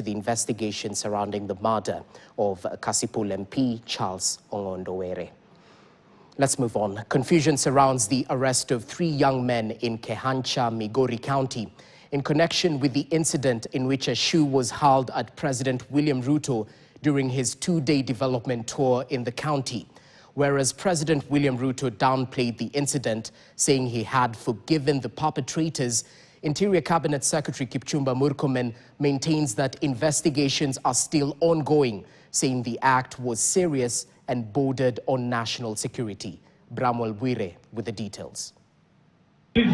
to the investigation surrounding the murder of Kasipul MP Charles Ongondowere. Let's move on. Confusion surrounds the arrest of 3 young men in Kehancha, Migori County, in connection with the incident in which a shoe was hurled at President William Ruto during his 2-day development tour in the county. Whereas President William Ruto downplayed the incident, saying he had forgiven the perpetrators, Interior Cabinet Secretary Kipchumba Murkomen maintains that investigations are still ongoing, saying the act was serious and bordered on national security. Bramwell Bwire with the details. The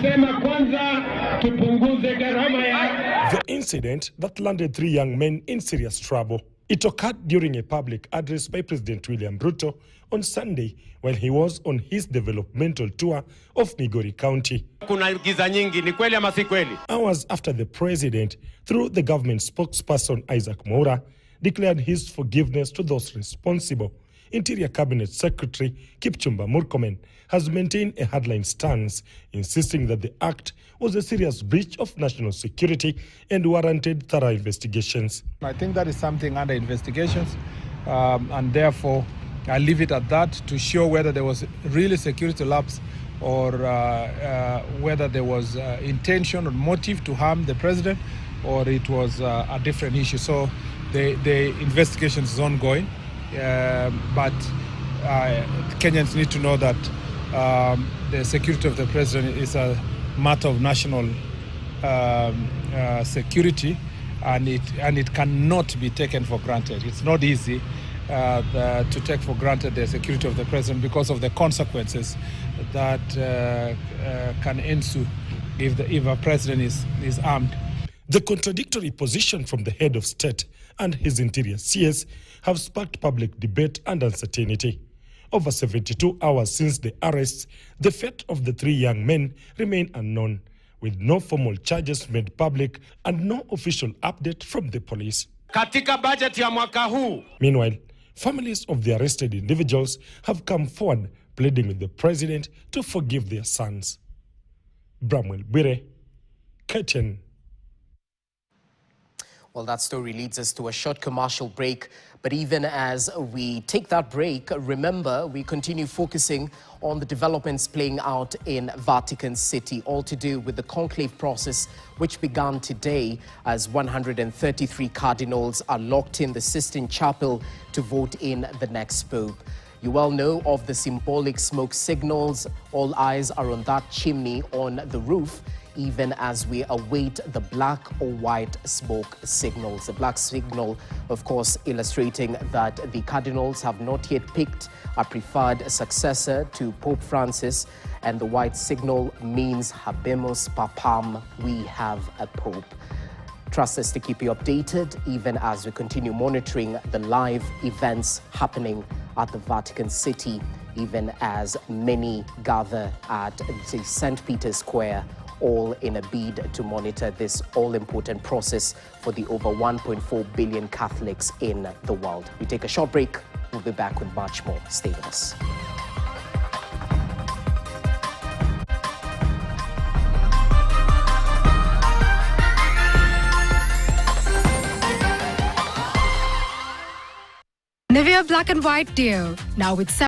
incident that landed 3 young men in serious trouble. It occurred during a public address by President William Ruto on Sunday while he was on his developmental tour of Migori County. Hours after the president, through the government spokesperson Isaac Moura, declared his forgiveness to those responsible, Interior Cabinet Secretary Kipchumba Murkomen has maintained a hardline stance, insisting that the act was a serious breach of national security and warranted thorough investigations. I think that is something under investigations, and therefore I leave it at that to show whether there was really security lapse or whether there was intention or motive to harm the president, or it was a different issue. So the investigation is ongoing. But Kenyans need to know that the security of the president is a matter of national security, and it cannot be taken for granted. It's not easy to take for granted the security of the president because of the consequences that can ensue if a president is armed. The contradictory position from the head of state and his interior CS have sparked public debate and uncertainty. Over 72 hours since the arrests, the fate of the 3 young men remain unknown, with no formal charges made public and no official update from the police. Katika budget ya mwaka huu. Meanwhile, families of the arrested individuals have come forward pleading with the president to forgive their sons. Bramwell Bwire, KTN. Well, that story leads us to a short commercial break. But even as we take that break, remember, we continue focusing on the developments playing out in Vatican City, all to do with the conclave process, which began today as 133 cardinals are locked in the Sistine Chapel to vote in the next pope. You well know of the symbolic smoke signals. All eyes are on that chimney on the roof, even as we await the black or white smoke signals. The black signal, of course, illustrating that the cardinals have not yet picked a preferred successor to Pope Francis, and the white signal means Habemus Papam, we have a pope. Trust us to keep you updated, even as we continue monitoring the live events happening at the Vatican City, even as many gather at the St. Peter's Square, all in a bid to monitor this all-important process for the over 1.4 billion Catholics in the world. We take a short break. We'll be back with much more. Stay with us. Nivea Black and White Deal, now with